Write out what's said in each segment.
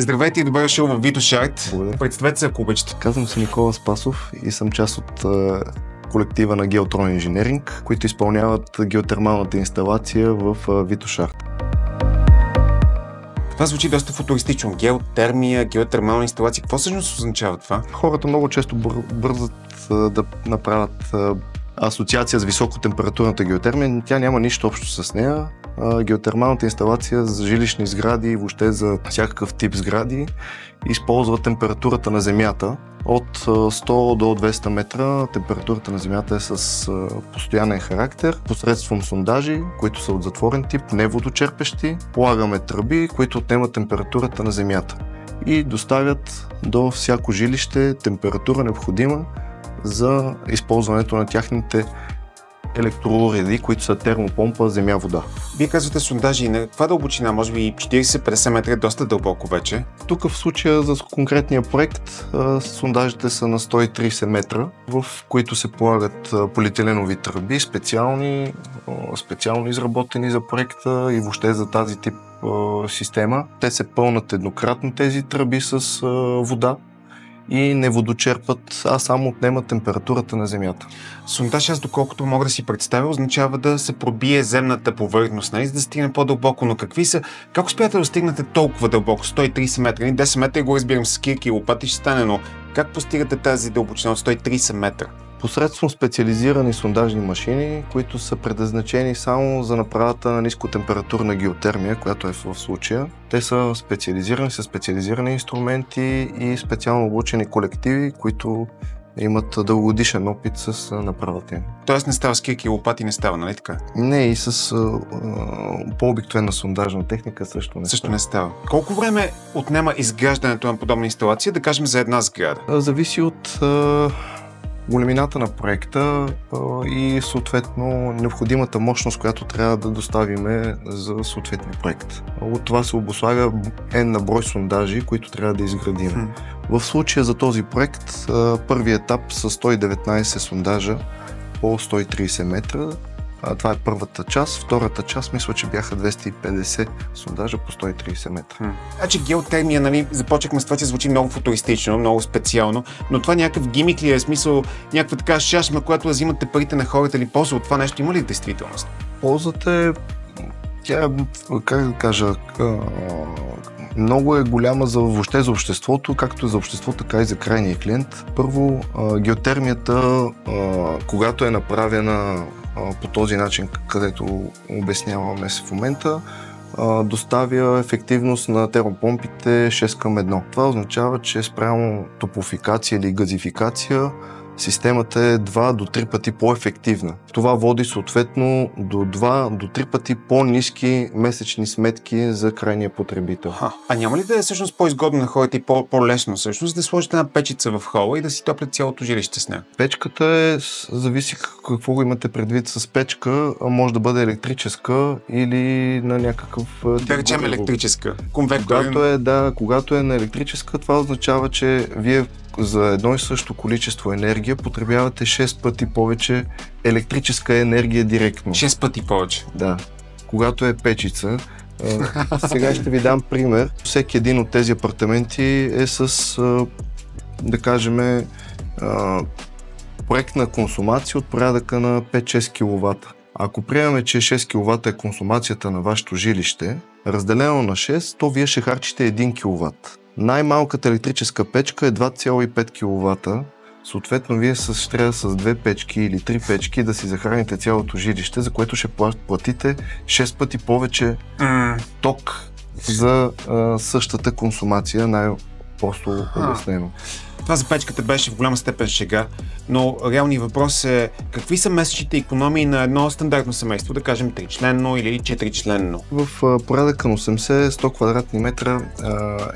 Здравейте и добре дошъл в Vitoshared. Благодаря. Представете се, ако обичате. Казвам се Никола Спасов и съм част от колектива на Geotron Engineering, които изпълняват геотермалната инсталация в Vitoshared. Това звучи доста футуристично. Геотермия, геотермална инсталация. Какво всъщност означава това? Хората много често бързат да направят асоциация с високотемпературната геотермия. Тя няма нищо общо с нея. Геотермалната инсталация за жилищни сгради и въобще за всякакъв тип сгради използва температурата на земята. От 100 до 200 метра температурата на земята е с постоянен характер. Посредством сондажи, които са от затворен тип, неводочерпещи, полагаме тръби, които отнемат температурата на земята и доставят до всяко жилище температура необходима за използването на тяхните електроуреди, които са термопомпа, земя, вода. Вие казвате сондажи. На каква дълбочина? Може би 40-50 метра е доста дълбоко вече. Тук в случая за конкретния проект сондажите са на 130 метра, в които се полагат полиетиленови тръби, специално изработени за проекта и въобще за тази тип система. Те се пълнат еднократно тези тръби с вода и не водочерпат, а само отнемат температурата на земята. Сондаж, аз доколкото мога да си представя, означава да се пробие земната повърхност, нали, за да стигне по-дълбоко. Но как успяте да стигнете толкова дълбоко, 130 метра? 10 метра го разбирам с кирки и лопати ще стане, но как постигате тази дълбочина от 130 метра? Посредством специализирани сондажни машини, които са предназначени само за направата на нискотемпературна геотермия, която е в случая. Те са специализирани инструменти и специално обучени колективи, които имат дългогодишен опит с направата им. Тоест не става с кирки и лопати, не става, нали така? Не, и с по-обикновена сондажна техника също не става. Колко време отнема изграждането на подобна инсталация, да кажем за една сграда? Зависи от големината на проекта и съответно необходимата мощност, която трябва да доставиме за съответния проект. От това се обуславя N на брой сондажи, които трябва да изградим. В случая за този проект първият етап са 119 сондажа по 130 метра. Това е първата част. Втората част мисля, че бяха 250 сондажа по 130 метра. Значи геотермия, нали, започнахме с това, че звучи много футуристично, много специално, но това някакъв гимик ли е, смисъл някаква така шашма, която да взимате парите на хората или полза от това нещо има ли в действителност? Ползата е, много е голяма въобще за обществото, както за обществото, така и за крайния клиент. Първо, геотермията, когато е направена по този начин, където обясняваме се в момента, доставя ефективност на термопомпите 6:1. Това означава, че спрямо топлофикация или газификация системата е 2 до 3 пъти по-ефективна. Това води съответно до 2 до 3 пъти по-ниски месечни сметки за крайния потребител. А няма ли да е всъщност по-изгодно на хората и по-лесно всъщност да сложите една печица в хола и да си топлят цялото жилище с нея? Печката зависи какво го имате предвид с печка, може да бъде електрическа или на някакъв... Да речем електрическа. Когато е на електрическа, това означава, че вие за едно и също количество енергия потребявате 6 пъти повече електрическа енергия директно. 6 пъти повече? Да. Когато е печица, сега ще ви дам пример. Всеки един от тези апартаменти е с, да кажем, проектна консумация от порядъка на 5-6 кВт. Ако приемаме, че 6 кВт е консумацията на вашето жилище, разделено на 6, то вие ще харчите 1 кВт. Най-малката електрическа печка е 2,5 кВт. Съответно, вие ще трябва с 2 печки или 3 печки да си захраните цялото жилище, за което ще платите 6 пъти повече ток за същата консумация, най-просто обяснено. Това за печката беше в голяма степен шега, но реалният въпрос е какви са месечните икономии на едно стандартно семейство, да кажем 3-членно или 4-членно? В порядъка на 80-100 квадратни метра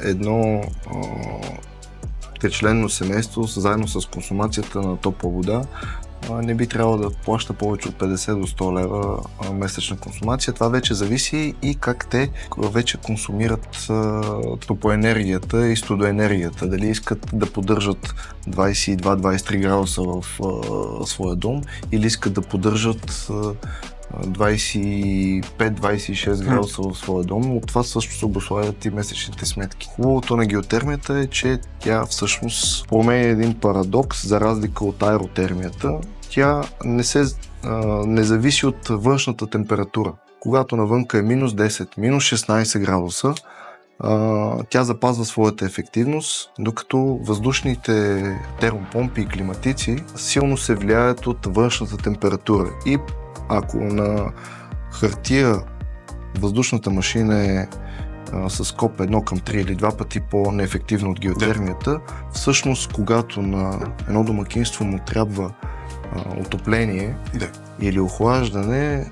едно 3-членно семейство, заедно с консумацията на топла вода, не би трябвало да плаща повече от 50 до 100 лева месечна консумация. Това вече зависи и как те вече консумират топлоенергията и студоенергията. Дали искат да поддържат 22-23 градуса в своя дом или искат да поддържат 25-26 градуса в своя дом. От това също се обуславят и месечните сметки. Хубавото на геотермията е, че тя всъщност променя един парадокс, за разлика от аеротермията. Тя не зависи от външната температура. Когато навънка е минус 10, минус 16 градуса, тя запазва своята ефективност, докато въздушните термопомпи и климатици силно се влияят от външната температура. И ако на хартия въздушната машина е с КОП 1:3 или 2 пъти по-неефективна от геотермията, всъщност когато на едно домакинство му трябва отопление или охлаждане,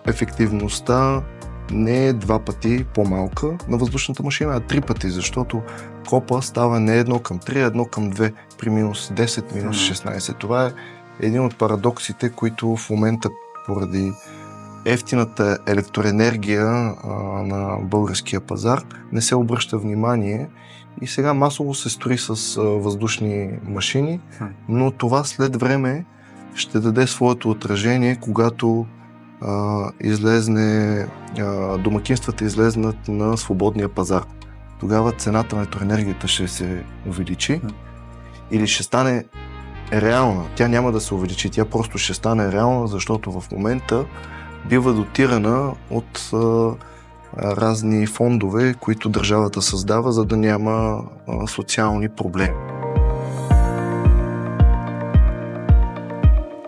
ефективността не е 2 пъти по-малка на въздушната машина, а 3 пъти, защото КОПа става не 1:3, а 1:2 при минус 10, минус 16. Това е един от парадоксите, които в момента поради ефтината електроенергия на българския пазар не се обръща внимание и сега масово се строи с въздушни машини, но това след време ще даде своето отражение, когато домакинствата излезнат на свободния пазар. Тогава цената на електроенергията ще се увеличи или ще стане реална. Тя няма да се увеличи, тя просто ще стане реална, защото в момента бива дотирана от разни фондове, които държавата създава, за да няма социални проблеми.